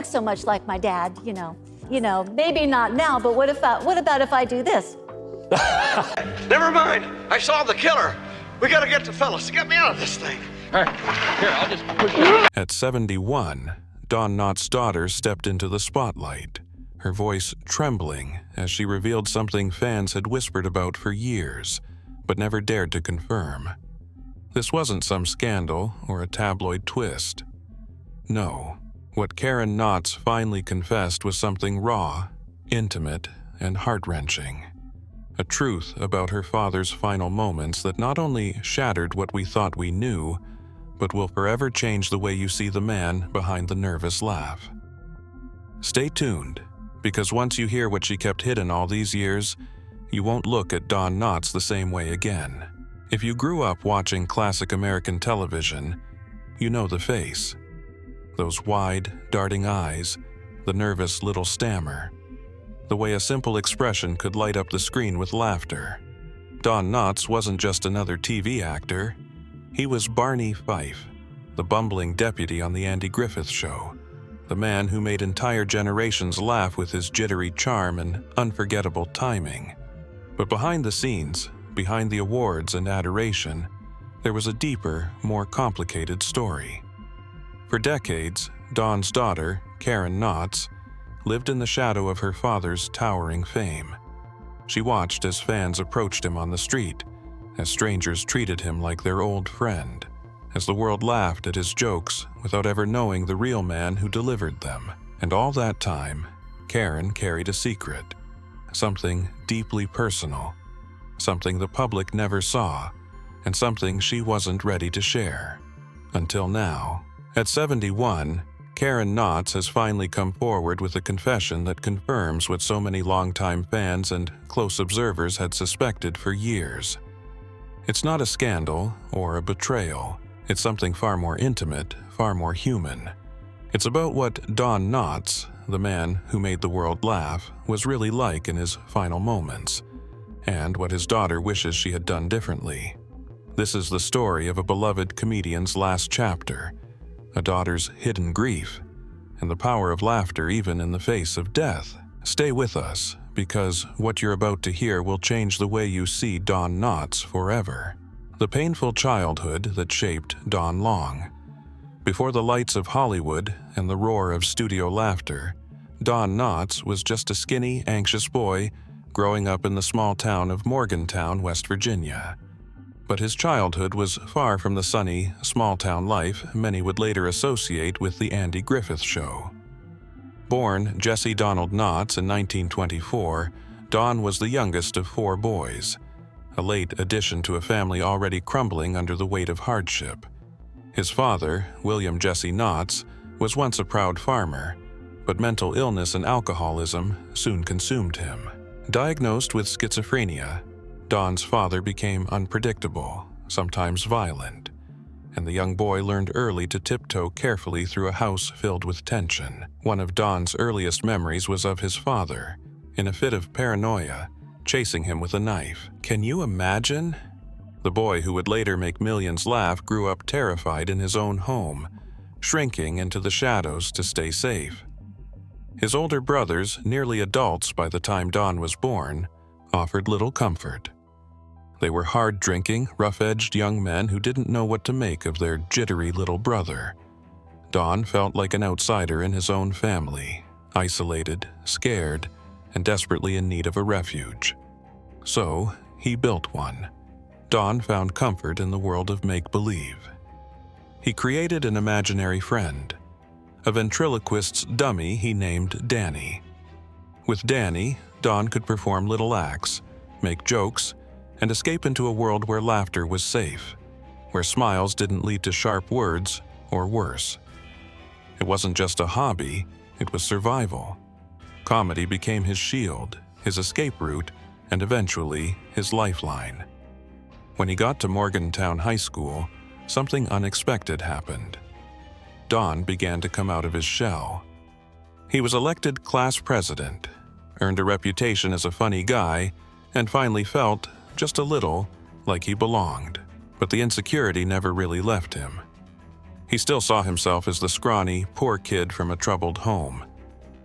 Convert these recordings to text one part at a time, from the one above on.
look so much like my dad, you know. Maybe not now, but what about if I do this? Never mind. I saw the killer. We gotta get the fellas to get me out of this thing. All right, here, I'll just push you. At 71, Dawn Knott's daughter stepped into the spotlight, her voice trembling as she revealed something fans had whispered about for years, but never dared to confirm. This wasn't some scandal or a tabloid twist. No, what Karen Knotts finally confessed was something raw, intimate, and heart-wrenching. A truth about her father's final moments that not only shattered what we thought we knew, but will forever change the way you see the man behind the nervous laugh. Stay tuned, because once you hear what she kept hidden all these years, you won't look at Dawn Knotts the same way again. If you grew up watching classic American television, you know the face. Those wide, darting eyes, the nervous little stammer, the way a simple expression could light up the screen with laughter. Dawn Knotts wasn't just another TV actor. He was Barney Fife, the bumbling deputy on The Andy Griffith Show, the man who made entire generations laugh with his jittery charm and unforgettable timing. But behind the scenes, behind the awards and adoration, there was a deeper, more complicated story. For decades, Dawn's daughter, Karen Knotts, lived in the shadow of her father's towering fame. She watched as fans approached him on the street, as strangers treated him like their old friend, as the world laughed at his jokes without ever knowing the real man who delivered them. And all that time, Karen carried a secret, something deeply personal, something the public never saw, and something she wasn't ready to share. Until now. At 71, Karen Knotts has finally come forward with a confession that confirms what so many longtime fans and close observers had suspected for years. It's not a scandal or a betrayal. It's something far more intimate, far more human. It's about what Dawn Knotts, the man who made the world laugh, was really like in his final moments, and what his daughter wishes she had done differently. This is the story of a beloved comedian's last chapter, a daughter's hidden grief, and the power of laughter even in the face of death. Stay with us, because what you're about to hear will change the way you see Dawn Knotts forever. The painful childhood that shaped Dawn Long. Before the lights of Hollywood and the roar of studio laughter, Dawn Knotts was just a skinny, anxious boy growing up in the small town of Morgantown, West Virginia. But his childhood was far from the sunny, small-town life many would later associate with The Andy Griffith Show. Born Jesse Donald Knotts in 1924, Dawn was the youngest of 4 boys, a late addition to a family already crumbling under the weight of hardship. His father, William Jesse Knotts, was once a proud farmer, but mental illness and alcoholism soon consumed him. Diagnosed with schizophrenia, Dawn's father became unpredictable, sometimes violent, and the young boy learned early to tiptoe carefully through a house filled with tension. One of Dawn's earliest memories was of his father, in a fit of paranoia, chasing him with a knife. Can you imagine? The boy who would later make millions laugh grew up terrified in his own home, shrinking into the shadows to stay safe. His older brothers, nearly adults by the time Dawn was born, offered little comfort. They were hard-drinking, rough-edged young men who didn't know what to make of their jittery little brother. Dawn felt like an outsider in his own family, isolated, scared, and desperately in need of a refuge. So, he built one. Dawn found comfort in the world of make-believe. He created an imaginary friend, a ventriloquist's dummy he named Danny. With Danny, Dawn could perform little acts, make jokes, and escape into a world where laughter was safe, where smiles didn't lead to sharp words or worse. It wasn't just a hobby, it was survival. Comedy became his shield, his escape route, and eventually his lifeline. When he got to Morgantown High School, something unexpected happened. Dawn began to come out of his shell. He was elected class president, earned a reputation as a funny guy, and finally felt, just a little, like he belonged. But the insecurity never really left him. He still saw himself as the scrawny, poor kid from a troubled home,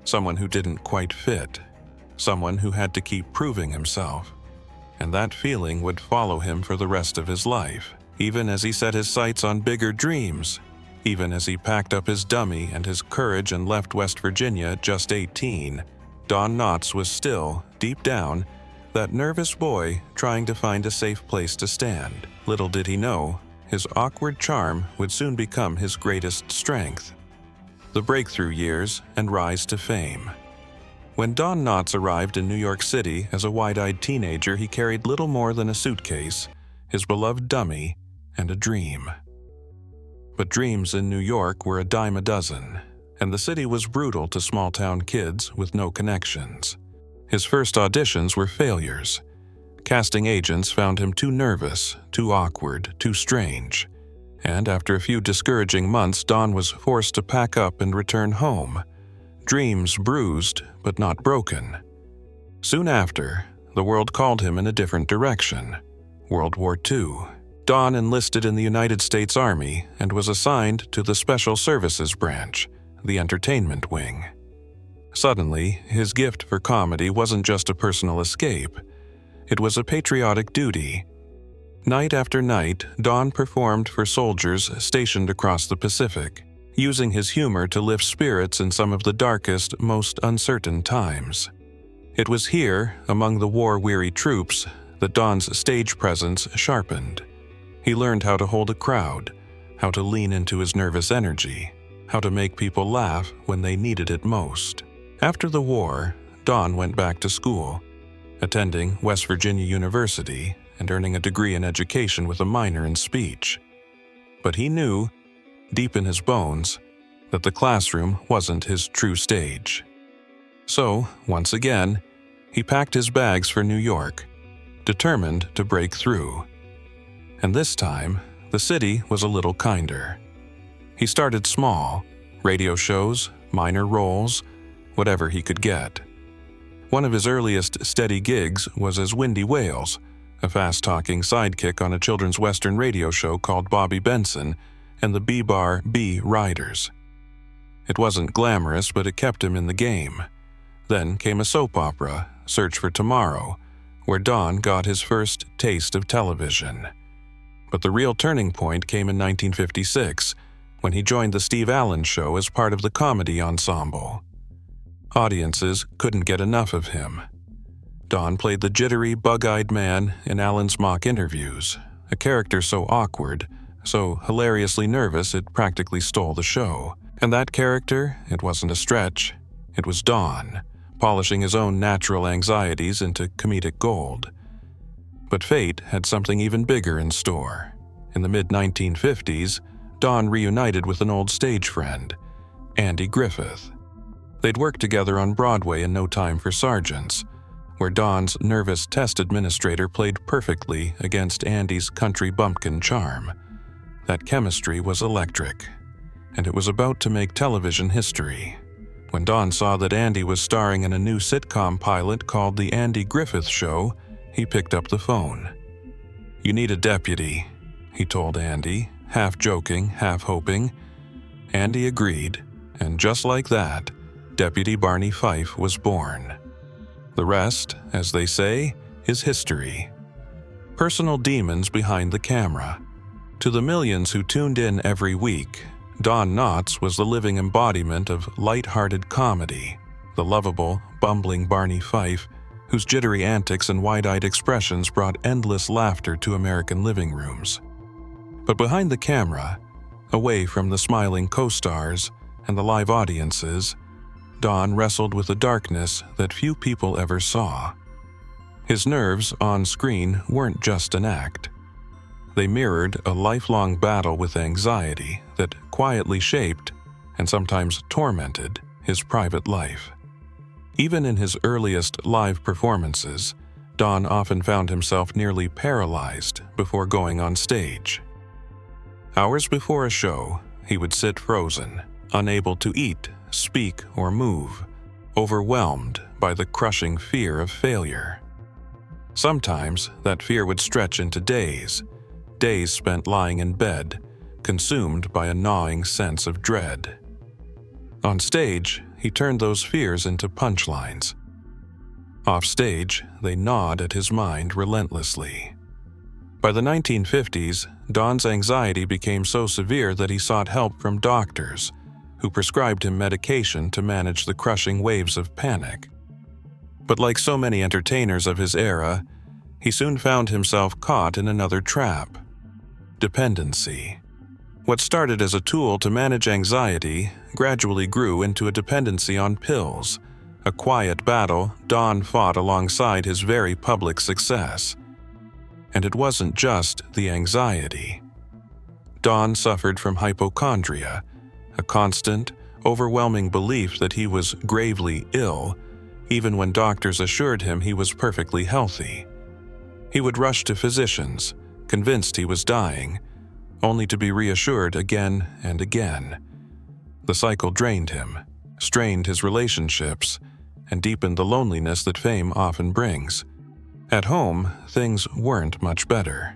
someone who didn't quite fit, someone who had to keep proving himself. And that feeling would follow him for the rest of his life, even as he set his sights on bigger dreams, even as he packed up his dummy and his courage and left West Virginia at just 18. Don Knotts was still, deep down, that nervous boy trying to find a safe place to stand. Little did he know, his awkward charm would soon become his greatest strength. The breakthrough years and rise to fame. When Don Knotts arrived in New York City as a wide-eyed teenager, he carried little more than a suitcase, his beloved dummy, and a dream. But dreams in New York were a dime a dozen, and the city was brutal to small-town kids with no connections. His first auditions were failures. Casting agents found him too nervous, too awkward, too strange. And after a few discouraging months, Don was forced to pack up and return home. Dreams bruised, but not broken. Soon after, the world called him in a different direction. World War II. Don enlisted in the United States Army and was assigned to the Special Services Branch, the entertainment wing. Suddenly, his gift for comedy wasn't just a personal escape. It was a patriotic duty. Night after night, Don performed for soldiers stationed across the Pacific, using his humor to lift spirits in some of the darkest, most uncertain times. It was here, among the war-weary troops, that Don's stage presence sharpened. He learned how to hold a crowd, how to lean into his nervous energy, how to make people laugh when they needed it most. After the war, Don went back to school, attending West Virginia University and earning a degree in education with a minor in speech. But he knew, deep in his bones, that the classroom wasn't his true stage. So, once again, he packed his bags for New York, determined to break through. And this time, the city was a little kinder. He started small, radio shows, minor roles, whatever he could get. One of his earliest steady gigs was as Windy Wales, a fast-talking sidekick on a children's western radio show called Bobby Benson and the B-Bar B Riders. It wasn't glamorous, but it kept him in the game. Then came a soap opera, Search for Tomorrow, where Don got his first taste of television. But the real turning point came in 1956, when he joined the Steve Allen Show as part of the comedy ensemble. Audiences couldn't get enough of him. Don played the jittery, bug-eyed man in Allen's mock interviews, a character so awkward, so hilariously nervous it practically stole the show. And that character, it wasn't a stretch, it was Don, polishing his own natural anxieties into comedic gold. But fate had something even bigger in store. In the mid-1950s, Don reunited with an old stage friend, Andy Griffith. They'd worked together on Broadway in No Time for Sergeants, where Don's nervous test administrator played perfectly against Andy's country bumpkin charm. That chemistry was electric, and it was about to make television history. When Don saw that Andy was starring in a new sitcom pilot called The Andy Griffith Show, he picked up the phone. "You need a deputy," he told Andy, half joking, half hoping. Andy agreed, and just like that, Deputy Barney Fife was born. The rest, as they say, is history. Personal demons behind the camera. To the millions who tuned in every week, Don Knotts was the living embodiment of light-hearted comedy, the lovable, bumbling Barney Fife, whose jittery antics and wide-eyed expressions brought endless laughter to American living rooms. But behind the camera, away from the smiling co-stars and the live audiences, Don wrestled with a darkness that few people ever saw. His nerves on screen weren't just an act. They mirrored a lifelong battle with anxiety that quietly shaped, and sometimes tormented, his private life. Even in his earliest live performances, Don often found himself nearly paralyzed before going on stage. Hours before a show, he would sit frozen, unable to eat, speak, or move, overwhelmed by the crushing fear of failure. Sometimes that fear would stretch into days spent lying in bed, consumed by a gnawing sense of dread. On stage, he turned those fears into punchlines. Off stage, they gnawed at his mind relentlessly. By the 1950s, Don's anxiety became so severe that he sought help from doctors, who prescribed him medication to manage the crushing waves of panic. But like so many entertainers of his era, he soon found himself caught in another trap: dependency. What started as a tool to manage anxiety gradually grew into a dependency on pills, a quiet battle Don fought alongside his very public success. And it wasn't just the anxiety. Don suffered from hypochondria, a constant, overwhelming belief that he was gravely ill, even when doctors assured him he was perfectly healthy. He would rush to physicians, convinced he was dying, only to be reassured again and again. The cycle drained him, strained his relationships, and deepened the loneliness that fame often brings. At home, things weren't much better.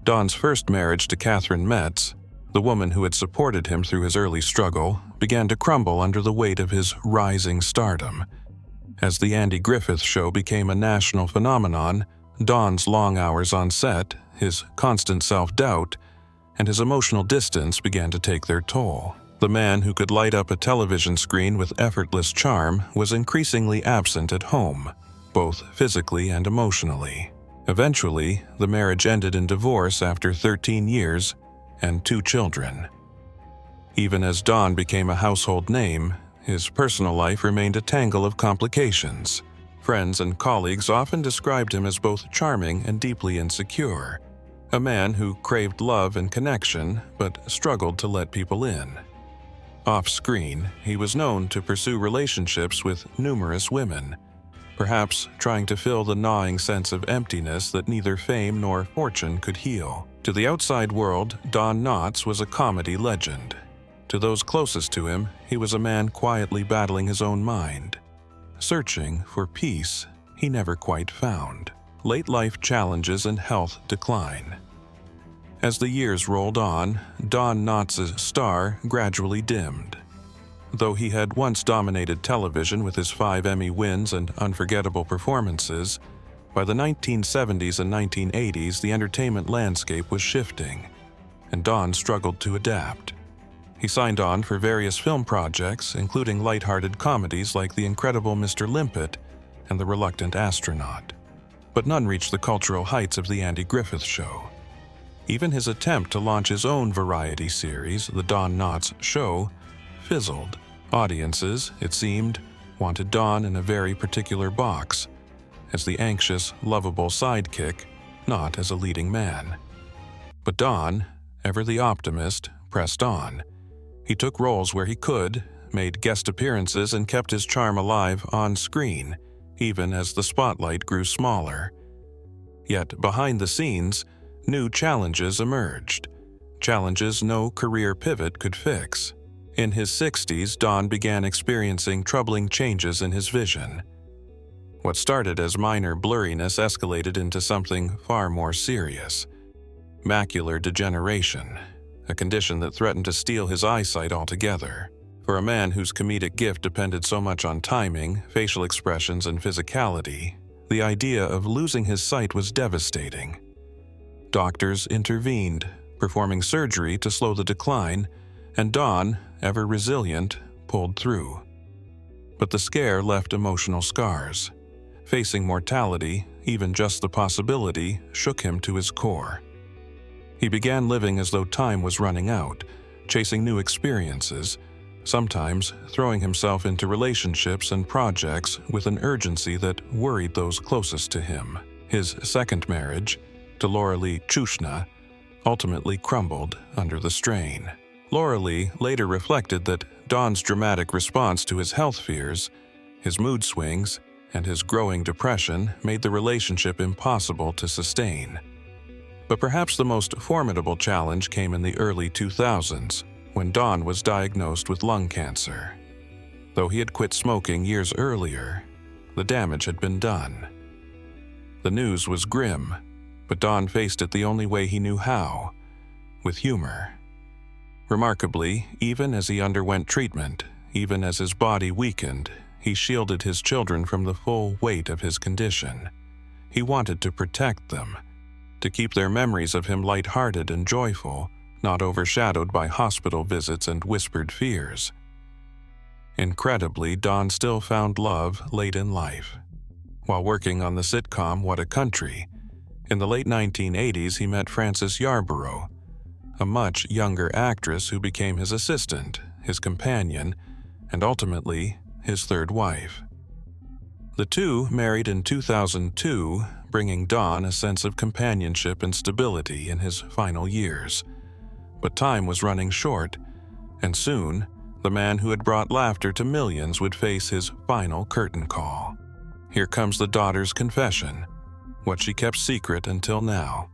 Don's first marriage to Catherine Metz, the woman who had supported him through his early struggle, began to crumble under the weight of his rising stardom. As the Andy Griffith Show became a national phenomenon, Don's long hours on set, his constant self-doubt, and his emotional distance began to take their toll. The man who could light up a television screen with effortless charm was increasingly absent at home, both physically and emotionally. Eventually, the marriage ended in divorce after 13 years and 2 children. Even as Don became a household name, his personal life remained a tangle of complications. Friends and colleagues often described him as both charming and deeply insecure, a man who craved love and connection but struggled to let people in. Off-screen, he was known to pursue relationships with numerous women, perhaps trying to fill the gnawing sense of emptiness that neither fame nor fortune could heal. To the outside world, Don Knotts was a comedy legend. To those closest to him, he was a man quietly battling his own mind, searching for peace he never quite found. Late life challenges and health decline. As the years rolled on, Don Knotts' star gradually dimmed. Though he had once dominated television with his 5 Emmy wins and unforgettable performances, by the 1970s and 1980s the entertainment landscape was shifting, and Don struggled to adapt. He signed on for various film projects, including lighthearted comedies like The Incredible Mr. Limpet and The Reluctant Astronaut. But none reached the cultural heights of The Andy Griffith Show. Even his attempt to launch his own variety series, The Don Knotts Show, fizzled. Audiences, it seemed, wanted Don in a very particular box, as the anxious, lovable sidekick, not as a leading man. But Don, ever the optimist, pressed on. He took roles where he could, made guest appearances, and kept his charm alive on screen, even as the spotlight grew smaller. Yet behind the scenes, new challenges emerged, challenges no career pivot could fix. In his 60s, Don began experiencing troubling changes in his vision. What started as minor blurriness escalated into something far more serious: macular degeneration, a condition that threatened to steal his eyesight altogether. For a man whose comedic gift depended so much on timing, facial expressions, and physicality, the idea of losing his sight was devastating. Doctors intervened, performing surgery to slow the decline, and Don, ever resilient, pulled through. But the scare left emotional scars. Facing mortality, even just the possibility, shook him to his core. He began living as though time was running out, chasing new experiences, sometimes throwing himself into relationships and projects with an urgency that worried those closest to him. His second marriage, to Laura Lee Chushna, ultimately crumbled under the strain. Laura Lee later reflected that Don's dramatic response to his health fears, his mood swings, and his growing depression made the relationship impossible to sustain. But perhaps the most formidable challenge came in the early 2000s, when Don was diagnosed with lung cancer. Though he had quit smoking years earlier, the damage had been done. The news was grim, but Don faced it the only way he knew how: with humor. Remarkably, even as he underwent treatment, even as his body weakened, he shielded his children from the full weight of his condition. He wanted to protect them, to keep their memories of him light-hearted and joyful, not overshadowed by hospital visits and whispered fears. Incredibly, Don still found love late in life. While working on the sitcom What a Country, in the late 1980s he met Frances Yarborough, a much younger actress who became his assistant, his companion, and ultimately his third wife. The two married in 2002, bringing Don a sense of companionship and stability in his final years. But time was running short, and soon, the man who had brought laughter to millions would face his final curtain call. Here comes the daughter's confession, what she kept secret until now.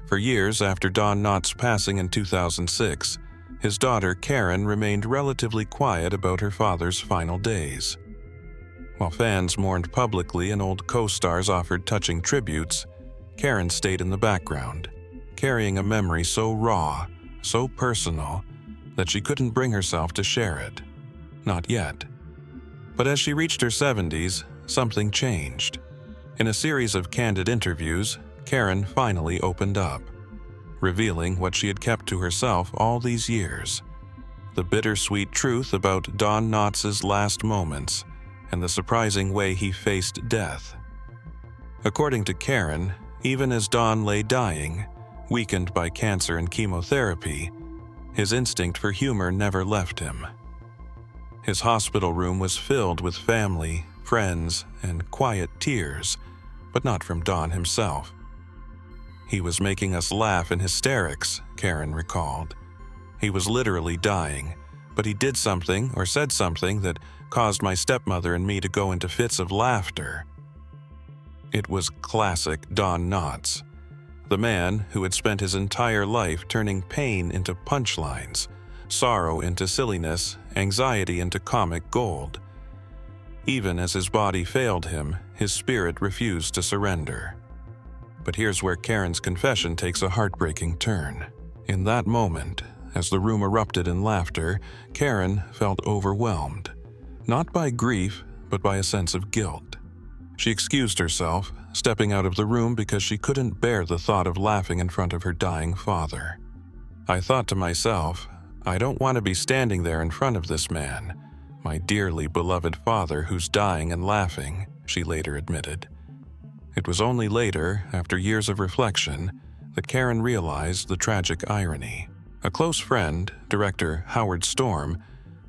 For years after Don Knotts' passing in 2006, his daughter Karen remained relatively quiet about her father's final days. While fans mourned publicly and old co-stars offered touching tributes, Karen stayed in the background, carrying a memory so raw, so personal, that she couldn't bring herself to share it. Not yet. But as she reached her 70s, something changed. In a series of candid interviews, Karen finally opened up, revealing what she had kept to herself all these years: the bittersweet truth about Don Knotts' last moments and the surprising way he faced death. According to Karen, even as Don lay dying, weakened by cancer and chemotherapy, his instinct for humor never left him. His hospital room was filled with family, friends, and quiet tears, but not from Don himself. "He was making us laugh in hysterics," Karen recalled. "He was literally dying, but he did something or said something that caused my stepmother and me to go into fits of laughter." It was classic Don Knotts, the man who had spent his entire life turning pain into punchlines, sorrow into silliness, anxiety into comic gold. Even as his body failed him, his spirit refused to surrender. But here's where Karen's confession takes a heartbreaking turn. In that moment, as the room erupted in laughter, Karen felt overwhelmed, not by grief, but by a sense of guilt. She excused herself, stepping out of the room because she couldn't bear the thought of laughing in front of her dying father. "I thought to myself, I don't want to be standing there in front of this man, my dearly beloved father who's dying and laughing," she later admitted. It was only later, after years of reflection, that Karen realized the tragic irony. A close friend, director Howard Storm,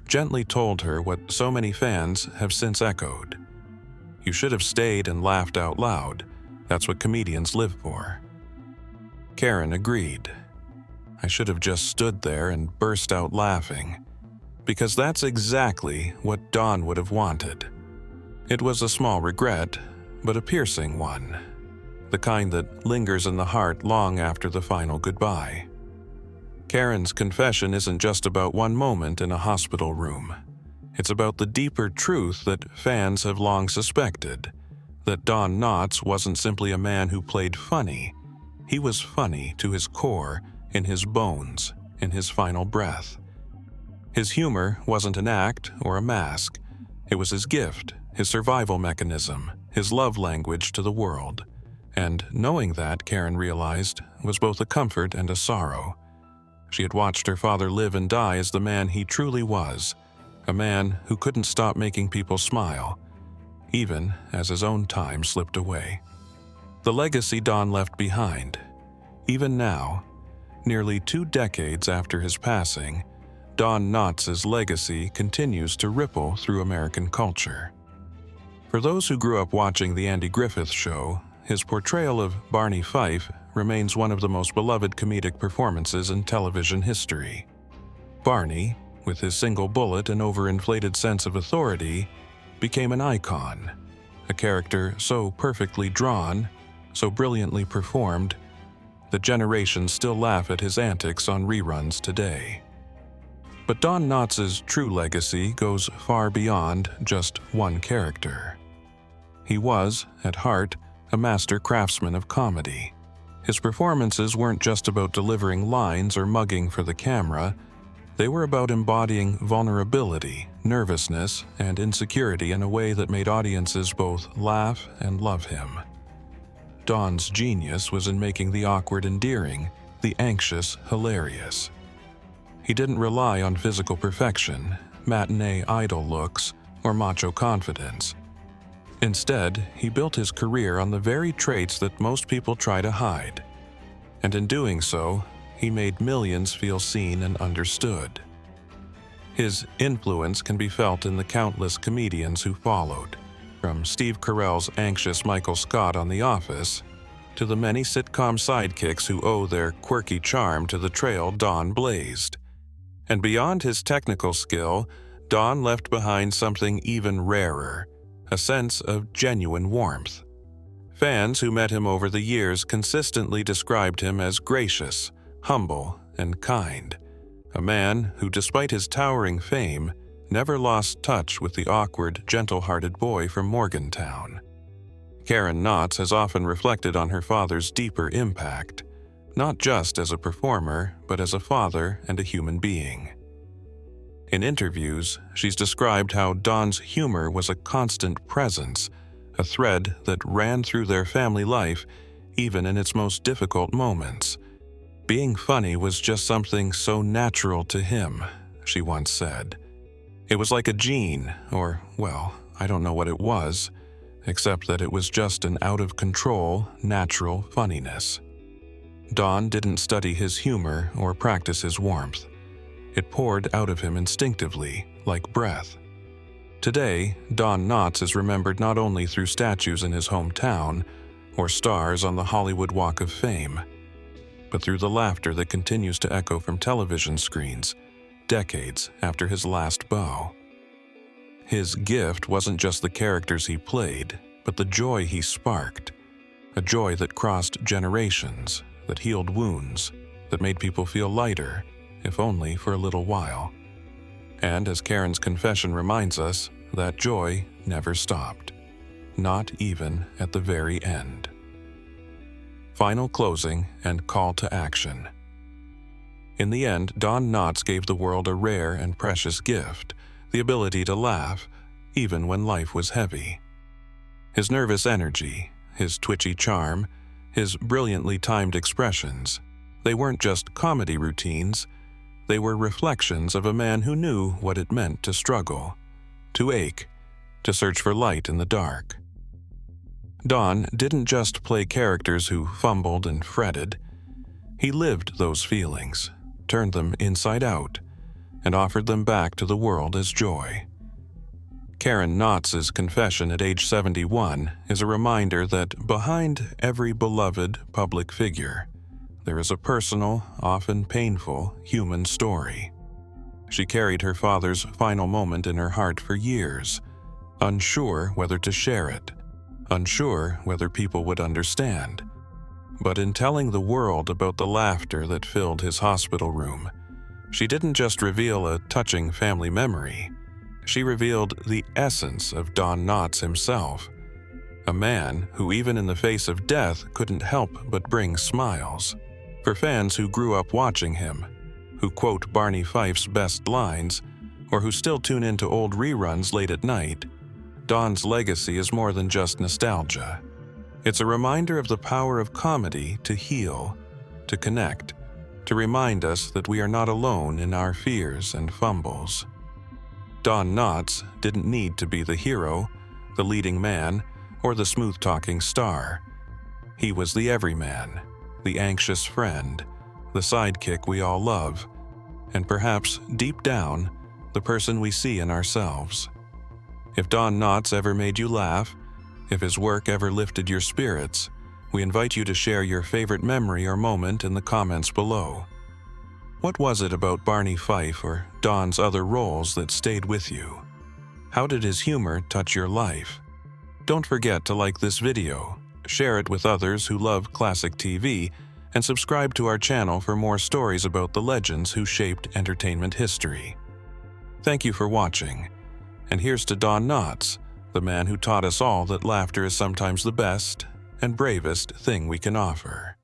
gently told her what so many fans have since echoed: "You should have stayed and laughed out loud. That's what comedians live for." Karen agreed. "I should have just stood there and burst out laughing," because that's exactly what Don would have wanted. It was a small regret, but a piercing one, the kind that lingers in the heart long after the final goodbye. Karen's confession isn't just about one moment in a hospital room. It's about the deeper truth that fans have long suspected, that Don Knotts wasn't simply a man who played funny. He was funny to his core, in his bones, in his final breath. His humor wasn't an act or a mask. It was his gift, his survival mechanism, his love language to the world. And knowing that, Karen realized, was both a comfort and a sorrow. She had watched her father live and die as the man he truly was, a man who couldn't stop making people smile, even as his own time slipped away. The legacy Don left behind. Even now, nearly 2 decades after his passing, Don Knotts' legacy continues to ripple through American culture. For those who grew up watching The Andy Griffith Show, his portrayal of Barney Fife remains one of the most beloved comedic performances in television history. Barney, with his single bullet and overinflated sense of authority, became an icon, a character so perfectly drawn, so brilliantly performed, that generations still laugh at his antics on reruns today. But Don Knotts' true legacy goes far beyond just one character. He was, at heart, a master craftsman of comedy. His performances weren't just about delivering lines or mugging for the camera, They were about embodying vulnerability, nervousness, and insecurity in a way that made audiences both laugh and love him. Don's genius was in making the awkward endearing, the anxious hilarious. He didn't rely on physical perfection, matinee idol looks, or macho confidence. Instead, he built his career on the very traits that most people try to hide. And in doing so, he made millions feel seen and understood. His influence can be felt in the countless comedians who followed, from Steve Carell's anxious Michael Scott on The Office to the many sitcom sidekicks who owe their quirky charm to the trail Don blazed. And beyond his technical skill, Don left behind something even rarer, a sense of genuine warmth. Fans who met him over the years consistently described him as gracious, humble, and kind, a man who, despite his towering fame, never lost touch with the awkward, gentle-hearted boy from Morgantown. Karen Knotts has often reflected on her father's deeper impact, not just as a performer, but as a father and a human being. In interviews, she's described how Don's humor was a constant presence, a thread that ran through their family life, even in its most difficult moments. Being funny was just something so natural to him, she once said. It was like a gene, or, well, I don't know what it was, except that it was just an out-of-control, natural funniness. Don didn't study his humor or practice his warmth. It poured out of him instinctively, like breath. Today, Don Knotts is remembered not only through statues in his hometown or stars on the Hollywood Walk of Fame, but through the laughter that continues to echo from television screens, decades after his last bow. His gift wasn't just the characters he played, but the joy he sparked, a joy that crossed generations, that healed wounds, that made people feel lighter, if only for a little while. And as Karen's confession reminds us, that joy never stopped, not even at the very end. Final closing and call to action. In the end, Don Knotts gave the world a rare and precious gift, the ability to laugh, even when life was heavy. His nervous energy, his twitchy charm, his brilliantly timed expressions, they weren't just comedy routines, they were reflections of a man who knew what it meant to struggle, to ache, to search for light in the dark. Don didn't just play characters who fumbled and fretted. He lived those feelings, turned them inside out, and offered them back to the world as joy. Karen Knotts' confession at age 71 is a reminder that behind every beloved public figure, there is a personal, often painful, human story. She carried her father's final moment in her heart for years, unsure whether to share it, unsure whether people would understand. But in telling the world about the laughter that filled his hospital room, she didn't just reveal a touching family memory. She revealed the essence of Don Knotts himself, a man who even in the face of death couldn't help but bring smiles. For fans who grew up watching him, who quote Barney Fife's best lines, or who still tune into old reruns late at night, Don's legacy is more than just nostalgia. It's a reminder of the power of comedy to heal, to connect, to remind us that we are not alone in our fears and fumbles. Don Knotts didn't need to be the hero, the leading man, or the smooth-talking star. He was the everyman, the anxious friend, the sidekick we all love, and perhaps, deep down, the person we see in ourselves. If Don Knotts ever made you laugh, if his work ever lifted your spirits, we invite you to share your favorite memory or moment in the comments below. What was it about Barney Fife or Don's other roles that stayed with you? How did his humor touch your life? Don't forget to like this video, share it with others who love classic TV, and subscribe to our channel for more stories about the legends who shaped entertainment history. Thank you for watching, and here's to Don Knotts, the man who taught us all that laughter is sometimes the best and bravest thing we can offer.